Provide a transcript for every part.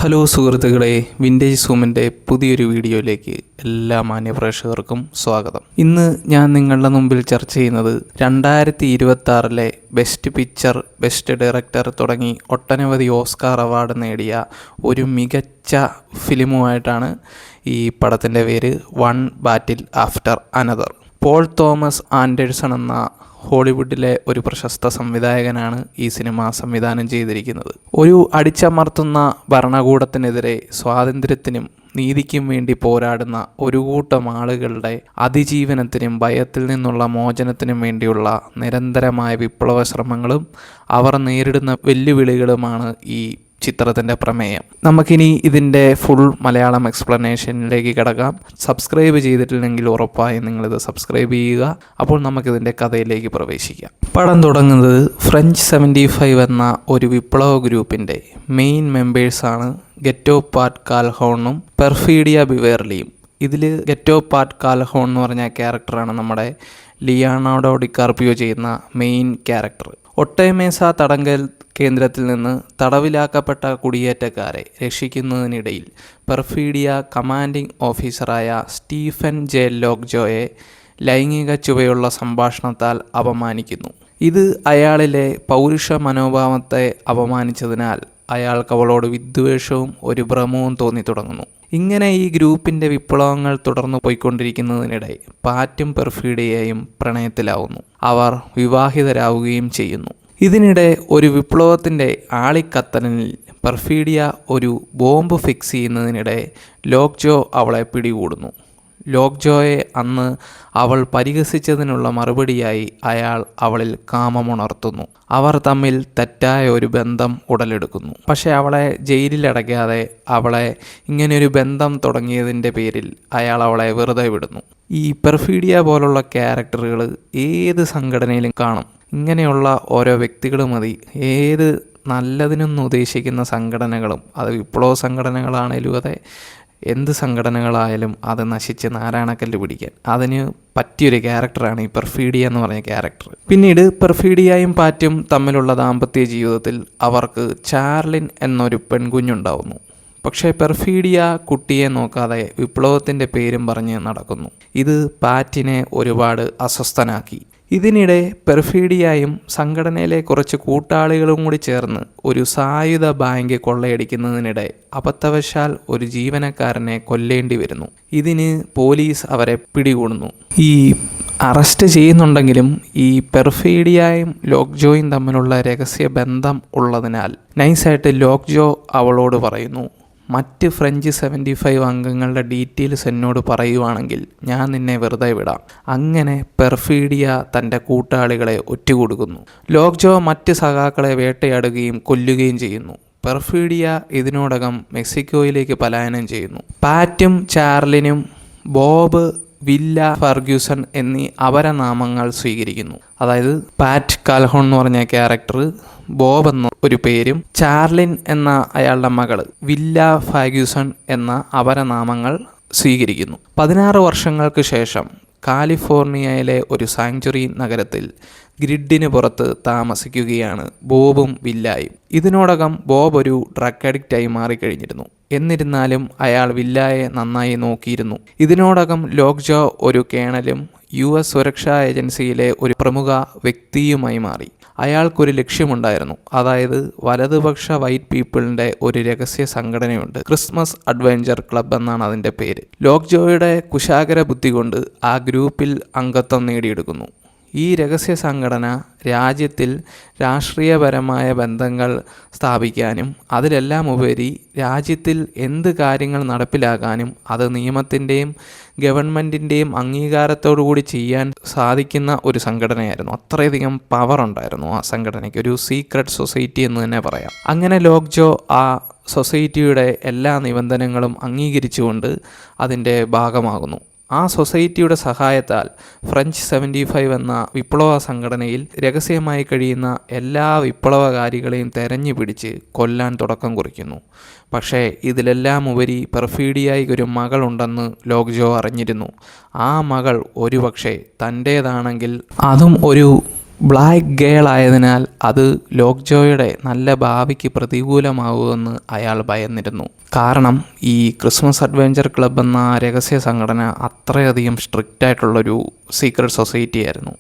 Hello സുഹൃത്തുക്കളെ, vintage സൂമിൻ്റെ പുതിയൊരു വീഡിയോയിലേക്ക് എല്ലാ മാന്യപ്രേക്ഷകർക്കും സ്വാഗതം. ഇന്ന് ഞാൻ നിങ്ങളുടെ മുമ്പിൽ ചർച്ച ചെയ്യുന്നത് 2026 ബെസ്റ്റ് പിക്ചർ, ബെസ്റ്റ് ഡയറക്ടർ തുടങ്ങി ഒട്ടനവധി ഓസ്കാർ അവാർഡ് നേടിയ ഒരു മികച്ച ഫിലിമുമായിട്ടാണ്. ഈ പടത്തിൻ്റെ പേര് one battle after another. Paul Thomas Anderson എന്ന ഹോളിവുഡിലെ ഒരു പ്രശസ്ത സംവിധായകനാണ് ഈ സിനിമ സംവിധാനം ചെയ്തിരിക്കുന്നത്. ഒരു അടിച്ചമർത്തുന്ന ഭരണകൂടത്തിനെതിരെ സ്വാതന്ത്ര്യത്തിനും നീതിക്കും വേണ്ടി പോരാടുന്ന ഒരു കൂട്ടം ആളുകളുടെ അതിജീവനത്തിനും ഭയത്തിൽ നിന്നുള്ള മോചനത്തിനും വേണ്ടിയുള്ള നിരന്തരമായ വിപ്ലവ ശ്രമങ്ങളും അവർ നേരിടുന്ന വെല്ലുവിളികളുമാണ് ഈ ചിത്രത്തിൻ്റെ പ്രമേയം. നമുക്കിനി ഇതിൻ്റെ ഫുൾ മലയാളം എക്സ്പ്ലനേഷനിലേക്ക് കിടക്കാം. സബ്സ്ക്രൈബ് ചെയ്തിട്ടില്ലെങ്കിൽ ഉറപ്പായും നിങ്ങളിത് സബ്സ്ക്രൈബ് ചെയ്യുക. അപ്പോൾ നമുക്കിതിൻ്റെ കഥയിലേക്ക് പ്രവേശിക്കാം. പടം തുടങ്ങുന്നത് ഫ്രഞ്ച് 75 എന്ന ഒരു വിപ്ലവ ഗ്രൂപ്പിൻ്റെ മെയിൻ മെമ്പേഴ്സാണ് ഗെറ്റോ പാറ്റ് കാൽഹോണും പെർഫീഡിയ ബിവേർലിയും. ഇതിൽ ഗെറ്റോ പാറ്റ് കാൽഹോൺ എന്ന് പറഞ്ഞ ക്യാരക്ടറാണ് നമ്മുടെ ലിയോണാർഡോ ഡികാർപിയോ ചെയ്യുന്ന മെയിൻ ക്യാരക്ടർ. ഒട്ടേമേസ തടങ്കൽ കേന്ദ്രത്തിൽ നിന്ന് തടവിലാക്കപ്പെട്ട കുടിയേറ്റക്കാരെ രക്ഷിക്കുന്നതിനിടയിൽ പെർഫീഡിയ കമാൻഡിംഗ് ഓഫീസറായ സ്റ്റീഫൻ ജെ ലോക്ജോയെ ലൈംഗിക ചുവയുള്ള സംഭാഷണത്താൽ അപമാനിക്കുന്നു. ഇത് അയാളിലെ പൗരുഷ മനോഭാവത്തെ അപമാനിച്ചതിനാൽ അയാൾക്ക് അവളോട് വിദ്വേഷവും ഒരു ഭ്രമവും തോന്നി തുടങ്ങുന്നു. ഇങ്ങനെ ഈ ഗ്രൂപ്പിൻ്റെ വിപ്ലവങ്ങൾ തുടർന്നു പോയിക്കൊണ്ടിരിക്കുന്നതിനിടെ പാറ്റും പെർഫീഡിയയും പ്രണയത്തിലാവുന്നു. അവർ വിവാഹിതരാവുകയും ചെയ്യുന്നു. ഇതിനിടെ ഒരു വിപ്ലവത്തിൻ്റെ ആളിക്കത്തലിൽ പെർഫീഡിയ ഒരു ബോംബ് ഫിക്സ് ചെയ്യുന്നതിനിടെ ലോക്ജോ അവളെ പിടികൂടുന്നു. ലോക്ജോയെ അന്ന് അവൾ പരിഹസിച്ചതിനുള്ള മറുപടിയായി അയാൾ അവളിൽ കാമമുണർത്തുന്നു. അവർ തമ്മിൽ തെറ്റായ ഒരു ബന്ധം ഉടലെടുക്കുന്നു. പക്ഷേ അവളെ ജയിലിലടയ്ക്കാതെ അവളെ ഇങ്ങനെയൊരു ബന്ധം തുടങ്ങിയതിൻ്റെ പേരിൽ അയാൾ അവളെ വെറുതെ വിടുന്നു. ഈ പെർഫീഡിയ പോലുള്ള ക്യാരക്ടറുകൾ ഏത് സംഘടനയിലും കാണും. ഇങ്ങനെയുള്ള ഓരോ വ്യക്തികൾ മതി ഏത് നല്ലതിനൊന്നും ഉദ്ദേശിക്കുന്ന സംഘടനകളും, അത് വിപ്ലവ സംഘടനകളാണേലും അതെ എന്ത് സംഘടനകളായാലും അത് നശിച്ച് നാരായണക്കല്ല് പിടിക്കാൻ അതിന് പറ്റിയൊരു ക്യാരക്ടറാണ് ഈ പെർഫീഡിയ എന്ന് പറഞ്ഞ ക്യാരക്ടർ. പിന്നീട് പെർഫീഡിയയും പാറ്റും തമ്മിലുള്ള ദാമ്പത്യ ജീവിതത്തിൽ അവർക്ക് ചാർലിൻ എന്നൊരു പെൺകുഞ്ഞുണ്ടാവുന്നു. പക്ഷേ പെർഫീഡിയ കുട്ടിയെ നോക്കാതെ വിപ്ലവത്തിൻ്റെ പേരും പറഞ്ഞ് നടക്കുന്നു. ഇത് പാറ്റിനെ ഒരുപാട് അസ്വസ്ഥനാക്കി. ഇതിനിടെ പെർഫീഡിയയും സംഘടനയിലെ കുറച്ച് കൂട്ടാളികളും കൂടി ചേർന്ന് ഒരു സായുധ ബാങ്ക് കൊള്ളയടിക്കുന്നതിനിടെ അബദ്ധവശാൽ ഒരു ജീവനക്കാരനെ കൊല്ലേണ്ടി വരുന്നു. ഇതിന് പോലീസ് അവരെ പിടികൂടുന്നു. ഈ അറസ്റ്റ് ചെയ്യുന്നുണ്ടെങ്കിലും ഈ പെർഫീഡിയയും ലോക്ജോയും തമ്മിലുള്ള രഹസ്യ ബന്ധം ഉള്ളതിനാൽ നൈസായിട്ട് ലോക്ജോ അവളോട് പറയുന്നു, മറ്റ് ഫ്രഞ്ച് 75 അംഗങ്ങളുടെ ഡീറ്റെയിൽസ് എന്നോട് പറയുവാണെങ്കിൽ ഞാൻ നിന്നെ വെറുതെ വിടാം. അങ്ങനെ പെർഫീഡിയ തൻ്റെ കൂട്ടാളികളെ ഒറ്റുകൊടുക്കുന്നു. ലോക്ജോ മറ്റ് സഖാക്കളെ വേട്ടയാടുകയും കൊല്ലുകയും ചെയ്യുന്നു. പെർഫീഡിയ ഇതിനോടകം മെക്സിക്കോയിലേക്ക് പലായനം ചെയ്യുന്നു. പാറ്റും ചാർലിനും ബോബ്, വില്ല, ഫെർഗ്യൂസൺ എന്നീ അപരനാമങ്ങൾ സ്വീകരിക്കുന്നു. അതായത് പാറ്റ് കാൽഹോൺ എന്ന് പറഞ്ഞ ക്യാരക്ടർ ബോബ് എന്ന ഒരു പേരും ചാർലിൻ എന്ന അയാളുടെ മകള് വില്ല ഫെർഗ്യൂസൺ എന്ന അപരനാമങ്ങൾ സ്വീകരിക്കുന്നു. 16 വർഷങ്ങൾക്ക് ശേഷം കാലിഫോർണിയയിലെ ഒരു സാങ്ച്വറി നഗരത്തിൽ ഗ്രിഡിന് പുറത്ത് താമസിക്കുകയാണ് ബോബും വില്ലായും. ഇതിനോടകം ബോബ് ഒരു ഡ്രഗ് അഡിക്റ്റായി മാറിക്കഴിഞ്ഞിരുന്നു. എന്നിരുന്നാലും അയാൾ വില്ലായെ നന്നായി നോക്കിയിരുന്നു. ഇതിനോടകം ലോക്ജോ ഒരു കേണലും US സുരക്ഷാ ഏജൻസിയിലെ ഒരു പ്രമുഖ വ്യക്തിയുമായി മാറി. അയാൾക്കൊരു ലക്ഷ്യമുണ്ടായിരുന്നു. അതായത് വലതുപക്ഷ വൈറ്റ് പീപ്പിളിൻ്റെ ഒരു രഹസ്യ സംഘടനയുണ്ട്, ക്രിസ്മസ് അഡ്വഞ്ചർ ക്ലബ് എന്നാണ് അതിൻ്റെ പേര്. ലോക്ജോയുടെ കുശാഗ്ര ബുദ്ധി കൊണ്ട് ആ ഗ്രൂപ്പിൽ അംഗത്വം നേടിയെടുക്കുന്നു. ഈ രഹസ്യ സംഘടന രാജ്യത്തിൽ രാഷ്ട്രീയപരമായ ബന്ധങ്ങൾ സ്ഥാപിക്കാനും അതിലെല്ലാം ഉപരി രാജ്യത്തിൽ എന്ത് കാര്യങ്ങൾ നടപ്പിലാക്കാനും അത് നിയമത്തിൻ്റെയും ഗവൺമെൻറ്റിൻ്റെയും അംഗീകാരത്തോടു കൂടി ചെയ്യാൻ സാധിക്കുന്ന ഒരു സംഘടനയായിരുന്നു. അത്രയധികം പവർ ഉണ്ടായിരുന്നു ആ സംഘടനയ്ക്ക്. ഒരു സീക്രട്ട് സൊസൈറ്റി എന്ന് തന്നെ പറയാം. അങ്ങനെ ലോക്ജോ ആ സൊസൈറ്റിയുടെ എല്ലാ നിബന്ധനകളും അംഗീകരിച്ചുകൊണ്ട് അതിൻ്റെ ഭാഗമാകുന്നു. ആ സൊസൈറ്റിയുടെ സഹായത്താൽ ഫ്രഞ്ച് 75 എന്ന വിപ്ലവ സംഘടനയിൽ രഹസ്യമായി കഴിയുന്ന എല്ലാ വിപ്ലവകാരികളെയും തെരഞ്ഞു പിടിച്ച് കൊല്ലാൻ തുടക്കം കുറിക്കുന്നു. പക്ഷേ ഇതിലെല്ലാം ഉപരി പെർഫീഡിയയ്ക്ക് ഒരു മകളുണ്ടെന്ന് ലോക്ജോ അറിഞ്ഞിരുന്നു. ആ മകൾ ഒരുപക്ഷെ തൻ്റേതാണെങ്കിൽ അതും ഒരു ബ്ലാക്ക് ഗേൾ ആയതിനാൽ അത് ലോക്ജോയുടെ നല്ല ഭാവിക്ക് പ്രതികൂലമാവുമെന്ന് അയാൾ ഭയന്നിരുന്നു. കാരണം ഈ ക്രിസ്മസ് അഡ്വഞ്ചർ ക്ലബ് എന്ന രഹസ്യ സംഘടന അത്രയധികം സ്ട്രിക്റ്റ് ആയിട്ടുള്ളൊരു സീക്രട്ട് സൊസൈറ്റി ആയിരുന്നു.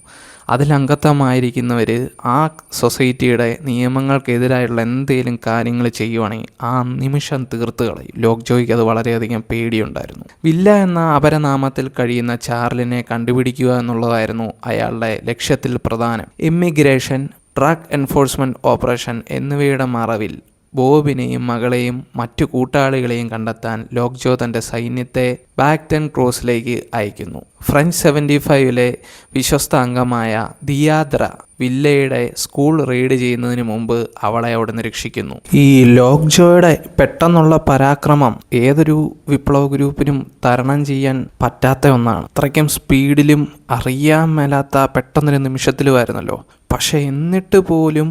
അതിൽ അംഗത്വമായിരിക്കുന്നവർ ആ സൊസൈറ്റിയുടെ നിയമങ്ങൾക്കെതിരായുള്ള എന്തെങ്കിലും കാര്യങ്ങൾ ചെയ്യുവാണെങ്കിൽ ആ നിമിഷം തീർത്ത് കളയും. ലോക്ജോയ്ക്ക് അത് വളരെയധികം പേടിയുണ്ടായിരുന്നു. വില്ല എന്ന അപരനാമത്തിൽ കഴിയുന്ന ചാർലിനെ കണ്ടുപിടിക്കുക എന്നുള്ളതായിരുന്നു അയാളുടെ ലക്ഷ്യത്തിൽ പ്രധാനം. ഇമ്മിഗ്രേഷൻ, ഡ്രഗ് എൻഫോഴ്സ്മെൻറ്റ് ഓപ്പറേഷൻ എന്നിവയുടെ മറവിൽ ബോബിനെയും മകളെയും മറ്റു കൂട്ടാളികളെയും കണ്ടെത്താൻ ലോക്ജോ തൻ്റെ സൈന്യത്തെ ബാക്ടൺ ക്രോസിലേക്ക് അയക്കുന്നു. ഫ്രഞ്ച് 75-ലെ വിശ്വസ്ത അംഗമായ ദിയാദ്ര വില്ലയുടെ സ്കൂൾ റെയ്ഡ് ചെയ്യുന്നതിന് മുമ്പ് അവളെ അവിടെ നിന്ന് രക്ഷിക്കുന്നു. ഈ ലോക്ജോയുടെ പെട്ടെന്നുള്ള പരാക്രമം ഏതൊരു വിപ്ലവ ഗ്രൂപ്പിനും തരണം ചെയ്യാൻ പറ്റാത്ത ഒന്നാണ്. അത്രയ്ക്കും സ്പീഡിലും അറിയാൻ മേലാത്ത പെട്ടെന്നൊരു നിമിഷത്തിലുമായിരുന്നല്ലോ. പക്ഷേ എന്നിട്ട് പോലും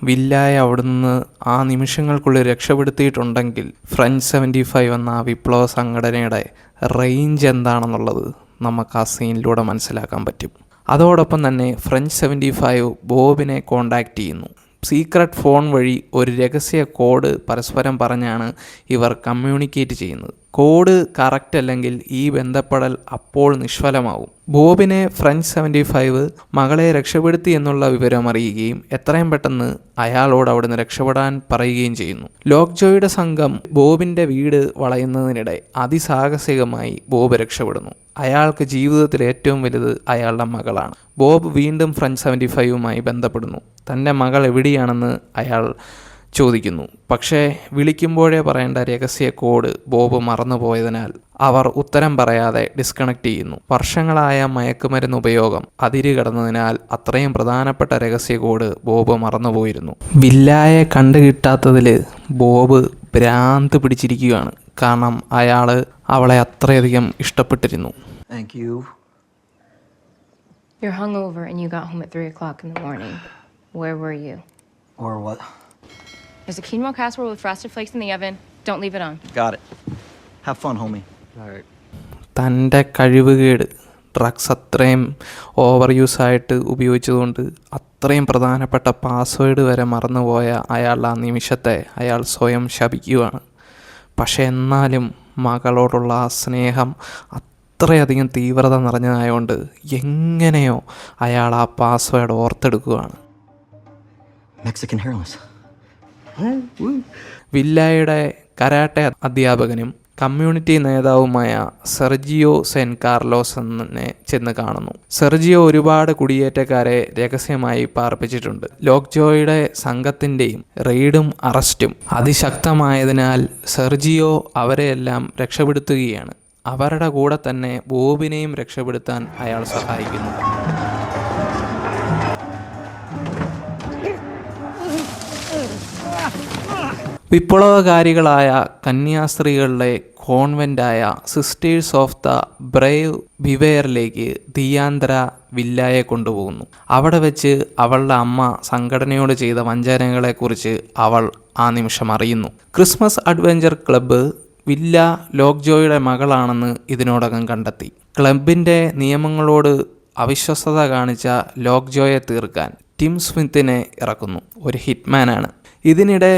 വില്ലായ അവിടെ നിന്ന് ആ നിമിഷങ്ങൾക്കുള്ളിൽ രക്ഷപ്പെടുത്തിയിട്ടുണ്ടെങ്കിൽ ഫ്രഞ്ച് 75 എന്ന ആ വിപ്ലവ സംഘടനയുടെ റേഞ്ച് എന്താണെന്നുള്ളത് നമുക്ക് ആ സീനിലൂടെ മനസ്സിലാക്കാൻ പറ്റും. അതോടൊപ്പം തന്നെ ഫ്രഞ്ച് 75 ബോബിനെ കോണ്ടാക്റ്റ് ചെയ്യുന്നു. സീക്രട്ട് ഫോൺ വഴി ഒരു രഹസ്യ കോഡ് പരസ്പരം പറഞ്ഞാണ് ഇവർ കമ്മ്യൂണിക്കേറ്റ് ചെയ്യുന്നത്. കോഡ് കറക്റ്റ് അല്ലെങ്കിൽ ഈ ബന്ധപ്പെടൽ അപ്പോൾ നിഷ്ഫലമാവും. ബോബിനെ ഫ്രഞ്ച് 75 മകളെ രക്ഷപ്പെടുത്തി എന്നുള്ള വിവരം അറിയുകയും എത്രയും പെട്ടെന്ന് അയാളോട് അവിടുന്ന് രക്ഷപ്പെടാൻ പറയുകയും ചെയ്യുന്നു. ലോക്ജോയുടെ സംഘം ബോബിൻ്റെ വീട് വളയുന്നതിനിടെ അതിസാഹസികമായി ബോബ് രക്ഷപ്പെടുന്നു. അയാൾക്ക് ജീവിതത്തിൽ ഏറ്റവും വലുത് അയാളുടെ മകളാണ്. ബോബ് വീണ്ടും ഫ്രഞ്ച് 75 ബന്ധപ്പെടുന്നു. തൻ്റെ മകൾ എവിടെയാണെന്ന് അയാൾ ചോദിക്കുന്നു. പക്ഷേ വിളിക്കുമ്പോഴേ പറയേണ്ട രഹസ്യ കോഡ് ബോബ് മറന്നുപോയതിനാൽ അവർ ഉത്തരം പറയാതെ ഡിസ്കണക്ട് ചെയ്യുന്നു. വർഷങ്ങളായ മയക്കുമരുന്ന് ഉപയോഗം അതിരുകടന്നതിനാൽ അത്രയും പ്രധാനപ്പെട്ട രഹസ്യ കോഡ് ബോബ് മറന്നുപോയിരുന്നു. വില്ലായെ കണ്ടുകിട്ടാത്തതിൽ ബോബ് ഭ്രാന്ത് പിടിച്ചിരിക്കുകയാണ്. കാരണം അയാൾ അവളെ അത്രയധികം ഇഷ്ടപ്പെട്ടിരുന്നു. You're hungover and you got home at 3 o'clock in the morning. Where were you? Or what? There's a quinoa casserole with frosted flakes in the oven. Don't leave it on. Got it. Have fun, homie. All right. തൻ്റെ കഴിവുകേട്, drugs അത്രയും over യൂസായിട്ട് ഉപയോഗിച്ചതുകൊണ്ട് അത്രയും പ്രധാനപ്പെട്ട password വരെ മറന്നുപോയ അയാൾ ആ നിമിഷത്തെ അയാൾ സ്വയം ശപിക്കുകയാണ്. പക്ഷെ എന്നാലും മകളോടുള്ള ആ സ്നേഹം അത്രയധികം തീവ്രത നിറഞ്ഞതായതുകൊണ്ട് എങ്ങനെയോ അയാൾ ആ പാസ്വേഡ് ഓർത്തെടുക്കുകയാണ്. Mexican hairless. വില്ലായുടെ കരാട്ടെ അധ്യാപകനും കമ്മ്യൂണിറ്റി നേതാവുമായ സെർജിയോ സെൻ കാർലോസ് എന്നെ ചെന്ന് കാണുന്നു. സെർജിയോ ഒരുപാട് കുടിയേറ്റക്കാരെ രഹസ്യമായി പാർപ്പിച്ചിട്ടുണ്ട്. ലോക്ജോയുടെ സംഘത്തിൻ്റെയും റെയ്ഡും അറസ്റ്റും അതിശക്തമായതിനാൽ സെർജിയോ അവരെയെല്ലാം രക്ഷപ്പെടുത്തുകയാണ്. അവരുടെ കൂടെ തന്നെ ബോബിനെയും രക്ഷപ്പെടുത്താൻ അയാൾ സഹായിക്കുന്നു. വിപ്ലവകാരികളായ കന്യാസ്ത്രീകളുടെ കോൺവെൻ്റായ സിസ്റ്റേഴ്സ് ഓഫ് ദ ബ്രേവ് ബിവെയറിലേക്ക് ദിയാന്ദ്ര വില്ലായെ കൊണ്ടുപോകുന്നു. അവിടെ വെച്ച് അവളുടെ അമ്മ സംഘടനയോട് ചെയ്ത വഞ്ചനകളെക്കുറിച്ച് അവൾ ആ നിമിഷം അറിയുന്നു. ക്രിസ്മസ് അഡ്വഞ്ചർ ക്ലബ്ബ് വില്ല ലോക്ജോയുടെ മകളാണെന്ന് ഇതിനോടകം കണ്ടെത്തി. ക്ലബിൻ്റെ നിയമങ്ങളോട് അവിശ്വസ്തത കാണിച്ച ലോക്ജോയെ തീർക്കാൻ ടിം സ്മിത്തിനെ ഇറക്കുന്നു. ഒരു ഹിറ്റ്മാനാണ്. ഇതിനിടെ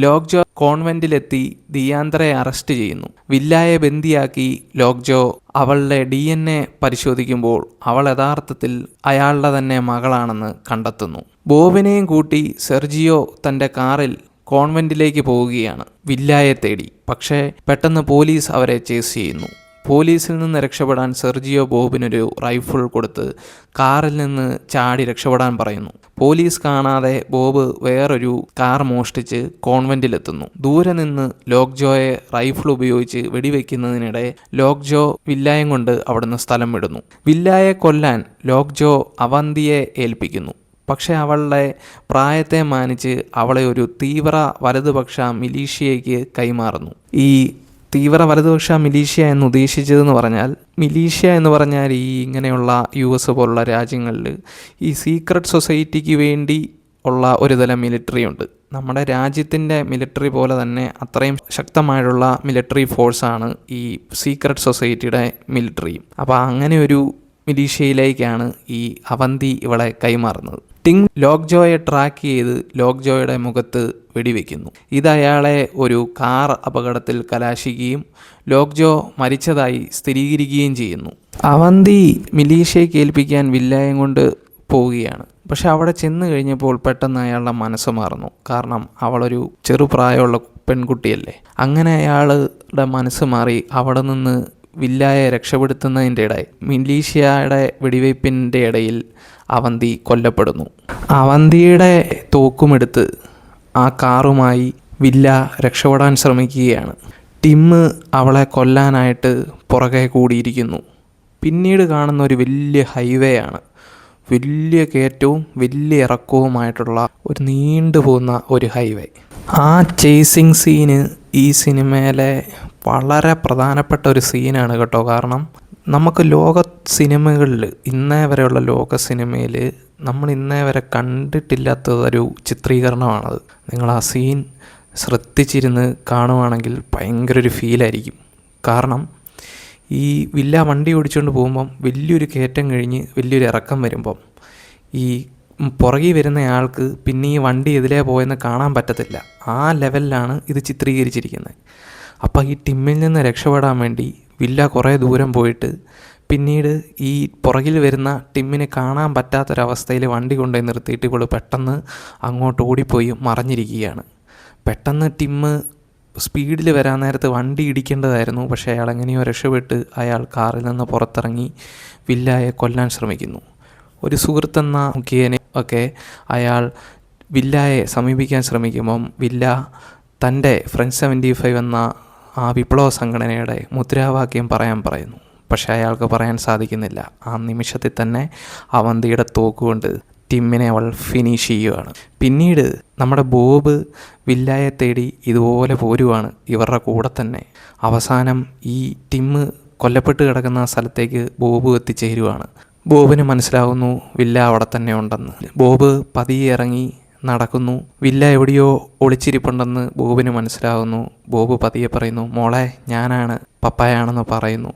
ലോക്ജോ കോൺവെൻറ്റിലെത്തി ദിയാന്ദ്രയെ അറസ്റ്റ് ചെയ്യുന്നു. വില്ലായെ ബന്ദിയാക്കി ലോക്ജോ അവളുടെ DNA പരിശോധിക്കുമ്പോൾ അവൾ യഥാർത്ഥത്തിൽ അയാളുടെ തന്നെ മകളാണെന്ന് കണ്ടെത്തുന്നു. ബോബിനെയും കൂട്ടി സെർജിയോ തൻ്റെ കാറിൽ കോൺവെൻറ്റിലേക്ക് പോവുകയാണ് വില്ലായെ തേടി. പക്ഷേ പെട്ടെന്ന് പോലീസ് അവരെ ചേസ് ചെയ്യുന്നു. പോലീസിൽ നിന്ന് രക്ഷപ്പെടാൻ സെർജിയോ ബോബിനൊരു റൈഫിൾ കൊടുത്ത് കാറിൽ നിന്ന് ചാടി രക്ഷപ്പെടാൻ പറയുന്നു. പോലീസ് കാണാതെ ബോബ് വേറൊരു കാർ മോഷ്ടിച്ച് കോൺവെൻറ്റിലെത്തുന്നു. ദൂരെ നിന്ന് ലോക്ജോയെ റൈഫിൾ ഉപയോഗിച്ച് വെടിവെക്കുന്നതിനിടെ ലോക്ജോ വില്ലായം കൊണ്ട് അവിടുന്ന് സ്ഥലം വിടുന്നു. വില്ലായെ കൊല്ലാൻ ലോക്ജോ അവന്തിയെ ഏൽപ്പിക്കുന്നു. പക്ഷേ അവളുടെ പ്രായത്തെ മാനിച്ച് അവളെ ഒരു തീവ്ര വലതുപക്ഷ മിലീഷ്യയ്ക്ക് കൈമാറുന്നു. ഈ തീവ്ര വലതുപക്ഷ മിലീഷ്യ എന്ന് ഉദ്ദേശിച്ചതെന്ന് പറഞ്ഞാൽ, മിലീഷ്യ എന്ന് പറഞ്ഞാൽ ഈ ഇങ്ങനെയുള്ള US പോലുള്ള രാജ്യങ്ങളിൽ ഈ സീക്രട്ട് സൊസൈറ്റിക്ക് വേണ്ടി ഉള്ള ഒരു തരം മിലിറ്ററി ഉണ്ട്. നമ്മുടെ രാജ്യത്തിൻ്റെ മിലിറ്ററി പോലെ തന്നെ അത്രയും ശക്തമായിട്ടുള്ള മിലിറ്ററി ഫോഴ്സാണ് ഈ സീക്രട്ട് സൊസൈറ്റിയുടെ മിലിറ്ററി. അപ്പോൾ അങ്ങനെ ഒരു മിലീഷ്യയിലേക്കാണ് ഈ അവന്തി ഇവളെ കൈമാറുന്നത്. ടിങ് ലോക്ജോയെ ട്രാക്ക് ചെയ്ത് ലോക്ജോയുടെ മുഖത്ത് വെടിവെക്കുന്നു. ഇത് അയാളെ ഒരു കാർ അപകടത്തിൽ കലാശിക്കുകയും ലോക്ജോ മരിച്ചതായി സ്ഥിരീകരിക്കുകയും ചെയ്യുന്നു. അവന്തി മിലീഷയ്ക്ക് ഏൽപ്പിക്കാൻ വില്ലായം കൊണ്ട് പോവുകയാണ്. പക്ഷെ അവിടെ ചെന്ന് കഴിഞ്ഞപ്പോൾ പെട്ടെന്ന് അയാളുടെ മനസ്സ് മാറുന്നു. കാരണം അവളൊരു ചെറുപ്രായമുള്ള പെൺകുട്ടിയല്ലേ. അങ്ങനെ അയാളുടെ മനസ്സ് മാറി അവിടെ നിന്ന് വില്ലായെ രക്ഷപ്പെടുത്തുന്നതിൻ്റെ ഇടയിൽ മിലീഷ്യയുടെ വെടിവയ്പ്പിൻ്റെ ഇടയിൽ അവന്തി കൊല്ലപ്പെടുന്നു. അവന്തിയുടെ തോക്കുമെടുത്ത് ആ കാറുമായി വില്ല രക്ഷപ്പെടാൻ ശ്രമിക്കുകയാണ്. ടിം അവളെ കൊല്ലാനായിട്ട് പുറകെ കൂടിയിരിക്കുന്നു. പിന്നീട് കാണുന്ന ഒരു വലിയ ഹൈവേ ആണ്. വലിയ കയറ്റവും വലിയ ഇറക്കവുമായിട്ടുള്ള ഒരു നീണ്ടു പോകുന്ന ഒരു ഹൈവേ. ആ ചേസിങ് സീന് ഈ സിനിമയിലെ വളരെ പ്രധാനപ്പെട്ട ഒരു സീനാണ് കേട്ടോ. കാരണം നമുക്ക് ലോക സിനിമകളിൽ ഇന്നേ വരെയുള്ള ലോക സിനിമയിൽ നമ്മൾ ഇന്നേ വരെ കണ്ടിട്ടില്ലാത്തൊരു ചിത്രീകരണമാണത്. നിങ്ങൾ ആ സീൻ ശ്രദ്ധിച്ചിരുന്ന് കാണുവാണെങ്കിൽ ഭയങ്കര ഒരു ഫീലായിരിക്കും. കാരണം ഈ വില്ല വണ്ടി ഓടിച്ചുകൊണ്ട് പോകുമ്പം വലിയൊരു കയറ്റം കഴിഞ്ഞ് വലിയൊരു ഇറക്കം വരുമ്പം ഈ പുറകിൽ വരുന്ന ആൾക്ക് പിന്നെ ഈ വണ്ടി എതിലേ പോയെന്ന് കാണാൻ പറ്റത്തില്ല. ആ ലെവലിലാണ് ഇത് ചിത്രീകരിച്ചിരിക്കുന്നത്. അപ്പോൾ ഈ ടിമ്മിൽ നിന്ന് രക്ഷപ്പെടാൻ വേണ്ടി വില്ല കുറേ ദൂരം പോയിട്ട് പിന്നീട് ഈ പുറകിൽ വരുന്ന ടിമ്മിനെ കാണാൻ പറ്റാത്തൊരവസ്ഥയിൽ വണ്ടി കൊണ്ടുപോയി നിർത്തിയിട്ട് ഇവൾ പെട്ടെന്ന് അങ്ങോട്ട് ഓടിപ്പോയി മറഞ്ഞിരിക്കുകയാണ്. പെട്ടെന്ന് ടിമ്മ് സ്പീഡിൽ വരാൻ നേരത്ത് വണ്ടി ഇടിക്കേണ്ടതായിരുന്നു. പക്ഷേ അയാൾ എങ്ങനെയോ രക്ഷപ്പെട്ട് അയാൾ കാറിൽ നിന്ന് പുറത്തിറങ്ങി വില്ലയെ കൊല്ലാൻ ശ്രമിക്കുന്നു. ഒരു സുഹൃത്തെന്ന മുഖേന ഒക്കെ അയാൾ വില്ലയെ സമീപിക്കാൻ ശ്രമിക്കുമ്പം വില്ല തൻ്റെ ഫ്രണ്ട് 75 എന്ന ആ വിപ്ലവ സംഘടനയുടെ മുദ്രാവാക്യം പറയുന്നു. പക്ഷേ അയാൾക്ക് പറയാൻ സാധിക്കുന്നില്ല. ആ നിമിഷത്തിൽ തന്നെ അവന്തിയുടെ തോക്കുകൊണ്ട് ടിമ്മിനെ അവൾ ഫിനിഷ് ചെയ്യുകയാണ്. പിന്നീട് നമ്മുടെ ബോബ് വില്ലയെ തേടി ഇതുപോലെ പോരുവാണ് ഇവരുടെ കൂടെ തന്നെ. അവസാനം ഈ ടിമ്മ് കൊല്ലപ്പെട്ട് കിടക്കുന്ന സ്ഥലത്തേക്ക് ബോബ് എത്തിച്ചേരുവാണ്. ബോബിന് മനസ്സിലാവുന്നു വില്ല അവിടെ തന്നെ ഉണ്ടെന്ന്. ബോബ് പതിയെ ഇറങ്ങി നടക്കുന്നു. വില്ല എവിടെയോ ഒളിച്ചിരിപ്പുണ്ടെന്ന് ബോബിന് മനസ്സിലാവുന്നു. ബോബ് പതിയെ പറയുന്നു, മോളെ ഞാനാണ്, പപ്പായാണെന്ന് പറയുന്നു.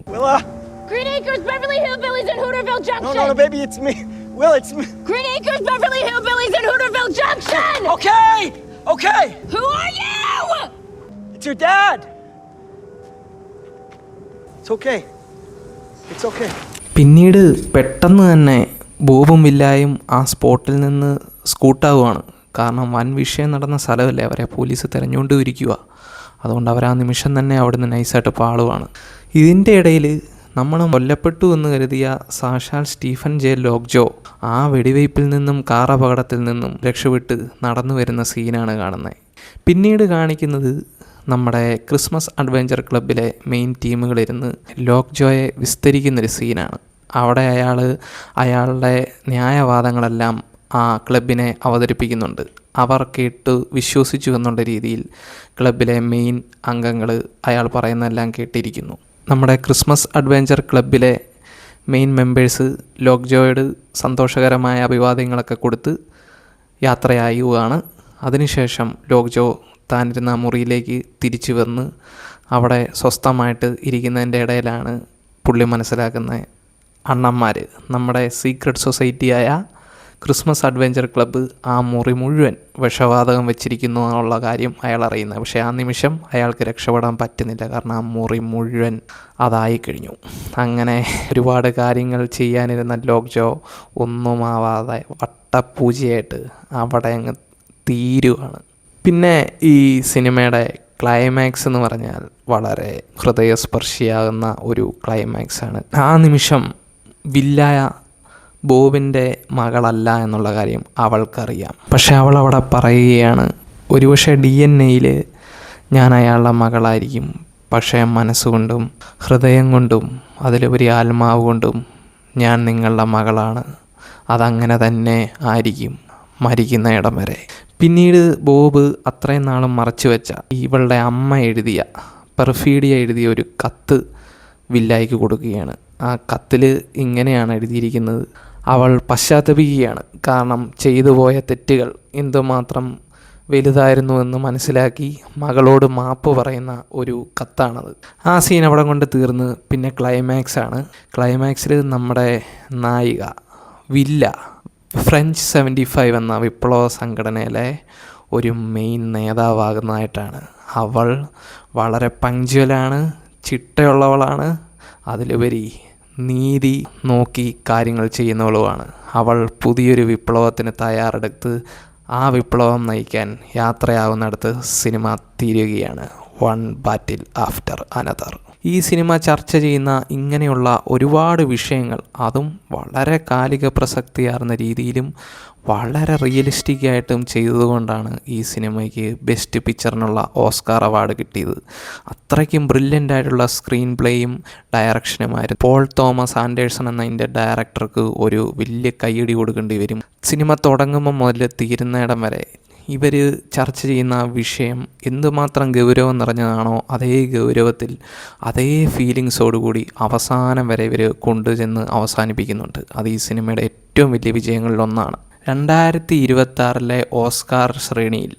Green Acres, Beverly Hillbillies, and Hooterville Junction. No, baby, it's me. Will, it's me. Green Acres, Beverly Hillbillies, and Hooterville Junction. Okay. Who are you? It's your dad. It's okay. It's okay. പിന്നീട് പെട്ടെന്ന് തന്നെ ബോബും വില്ലായും ആ സ്പോട്ടിൽ നിന്ന് സ്കൂട്ടാവുകയാണ്. കാരണം വൻ വിഷയം നടന്ന സ്ഥലമല്ലേ, അവരെ പോലീസ് തിരഞ്ഞുകൊണ്ട് ഇരിക്കുക. അതുകൊണ്ട് അവർ ആ നിമിഷം തന്നെ അവിടുന്ന് നൈസായിട്ട് പാളുവാണ്. ഇതിൻ്റെ ഇടയിൽ നമ്മൾ കൊല്ലപ്പെട്ടു എന്ന് കരുതിയ സാക്ഷാൽ സ്റ്റീഫൻ ജെ ലോക്ജോ ആ വെടിവയ്പ്പിൽ നിന്നും കാർ അപകടത്തിൽ നിന്നും രക്ഷപ്പെട്ട് നടന്നു വരുന്ന സീനാണ് കാണുന്നത്. പിന്നീട് കാണിക്കുന്നത് നമ്മുടെ ക്രിസ്മസ് അഡ്വഞ്ചർ ക്ലബിലെ മെയിൻ ടീമുകളിരുന്ന് ലോക്ജോയെ വിസ്തരിക്കുന്നൊരു സീനാണ്. അവിടെ അയാളുടെ ന്യായവാദങ്ങളെല്ലാം ആ ക്ലബിനെ അവതരിപ്പിക്കുന്നുണ്ട്. അവർ കേട്ട് വിശ്വസിച്ചു എന്നുള്ള രീതിയിൽ ക്ലബിലെ മെയിൻ അംഗങ്ങൾ അയാൾ പറയുന്നതെല്ലാം കേട്ടിരിക്കുന്നു. നമ്മുടെ ക്രിസ്മസ് അഡ്വഞ്ചർ ക്ലബിലെ മെയിൻ മെമ്പേഴ്സ് ലോക്ജോയോട് സന്തോഷകരമായ അഭിവാദ്യങ്ങളൊക്കെ കൊടുത്ത് യാത്രയായുകയാണ്. അതിനുശേഷം ലോക്ജോ താനിരുന്ന മുറിയിലേക്ക് തിരിച്ചു വന്ന് അവിടെ സ്വസ്ഥമായിട്ട് ഇരിക്കുന്നതിൻ്റെ ഇടയിലാണ് പുള്ളി മനസ്സിലാക്കുന്ന അണ്ണന്മാർ നമ്മുടെ സീക്രട്ട് സൊസൈറ്റിയായ ക്രിസ്മസ് അഡ്വഞ്ചർ ക്ലബ്ബ് ആ മുറി മുഴുവൻ വിഷവാതകം വെച്ചിരിക്കുന്നു എന്നുള്ള കാര്യം അയാൾ അറിയുന്നത്. പക്ഷേ ആ നിമിഷം അയാൾക്ക് രക്ഷപ്പെടാൻ പറ്റുന്നില്ല. കാരണം ആ മുറി മുഴുവൻ അതായി കഴിഞ്ഞു. അങ്ങനെ ഒരുപാട് കാര്യങ്ങൾ ചെയ്യാനിരുന്ന ലോക്ജോ ഒന്നുമാവാതെ വട്ടപ്പൂജയായിട്ട് അവിടെ അങ്ങ് തീരുവാണ്. പിന്നെ ഈ സിനിമയുടെ ക്ലൈമാക്സ് എന്ന് പറഞ്ഞാൽ വളരെ ഹൃദയസ്പർശിയാകുന്ന ഒരു ക്ലൈമാക്സാണ്. ആ നിമിഷം വില്ലായ ബോബിൻ്റെ മകളല്ല എന്നുള്ള കാര്യം അവൾക്കറിയാം. പക്ഷെ അവൾ അവിടെ പറയുകയാണ്, ഒരുപക്ഷെ DNA ഞാൻ അയാളുടെ മകളായിരിക്കും, പക്ഷേ മനസ്സുകൊണ്ടും ഹൃദയം കൊണ്ടും അതിലുപരി ആത്മാവ് കൊണ്ടും ഞാൻ നിങ്ങളുടെ മകളാണ്. അതങ്ങനെ തന്നെ ആയിരിക്കും മരിക്കുന്ന ഇടം വരെ. പിന്നീട് ബോബ് അത്രയും നാളും മറച്ചു വെച്ച ഇവളുടെ അമ്മ എഴുതിയ പെർഫീഡിയ എഴുതിയ ഒരു കത്ത് വില്ലായിക്ക് കൊടുക്കുകയാണ്. ആ കത്തിൽ ഇങ്ങനെയാണ് എഴുതിയിരിക്കുന്നത്: അവൾ പശ്ചാത്തപിക്കുകയാണ്. കാരണം ചെയ്തു പോയ തെറ്റുകൾ എന്തുമാത്രം വലുതായിരുന്നുവെന്ന് മനസ്സിലാക്കി മകളോട് മാപ്പ് പറയുന്ന ഒരു കത്താണത്. ആ സീൻ അവിടെ കൊണ്ട് തീർന്ന് പിന്നെ ക്ലൈമാക്സാണ്. ക്ലൈമാക്സിൽ നമ്മുടെ നായിക ഫ്രഞ്ച് 75 എന്ന വിപ്ലവ സംഘടനയിലെ ഒരു മെയിൻ നേതാവാകുന്നതായിട്ടാണ്. അവൾ വളരെ പങ്ക്ച്വലാണ്, ചിട്ടയുള്ളവളാണ്, അതിലുപരി നീതി നോക്കി കാര്യങ്ങൾ ചെയ്യുന്നവളുമാണ്. അവൾ പുതിയൊരു വിപ്ലവത്തിന് തയ്യാറെടുത്ത് ആ വിപ്ലവം നയിക്കാൻ യാത്രയാവുന്നിടത്ത് സിനിമ തീരുകയാണ്. One battle after another. ഈ സിനിമ ചർച്ച ചെയ്യുന്ന ഇങ്ങനെയുള്ള ഒരുപാട് വിഷയങ്ങൾ, അതും വളരെ കാലിക പ്രസക്തിയാർന്ന രീതിയിലും വളരെ റിയലിസ്റ്റിക് ആയിട്ടും ചെയ്തതുകൊണ്ടാണ് ഈ സിനിമയ്ക്ക് ബെസ്റ്റ് പിക്ചറിനുള്ള ഓസ്കാർ അവാർഡ് കിട്ടിയത്. അത്രയ്ക്കും ബ്രില്യൻ്റ് ആയിട്ടുള്ള സ്ക്രീൻ പ്ലേയും ഡയറക്ഷനുമായിരുന്നു. പോൾ തോമസ് ആൻഡേഴ്സൺ എന്ന ഇതിൻ്റെ ഡയറക്ടർക്ക് ഒരു വലിയ കയ്യടി കൊടുക്കേണ്ടി വരും. സിനിമ തുടങ്ങുമ്പോൾ മുതൽ തീരുന്നിടം വരെ ഇവർ ചർച്ച ചെയ്യുന്ന വിഷയം എന്തുമാത്രം ഗൗരവം നിറഞ്ഞതാണോ അതേ ഗൗരവത്തിൽ അതേ ഫീലിങ്സോടുകൂടി അവസാനം വരെ ഇവർ കൊണ്ടുചെന്ന് അവസാനിപ്പിക്കുന്നുണ്ട്. അത് ഈ സിനിമയുടെ ഏറ്റവും വലിയ വിജയങ്ങളിലൊന്നാണ്. 2026 ഓസ്കാർ ശ്രേണിയിൽ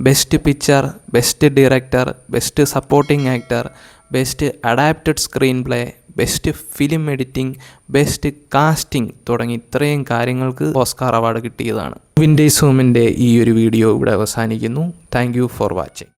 best picture, best director, best supporting actor, best adapted screen play, best film editing, best casting തുടങ്ങി ഇത്രയും കാര്യങ്ങൾക്ക് ഓസ്കാർ അവാർഡ് കിട്ടിയതാണ്. വിൻറ്റേജ് സൂമിൻ്റെ ഈ ഒരു വീഡിയോ ഇവിടെ അവസാനിക്കുന്നു. Thank you for watching.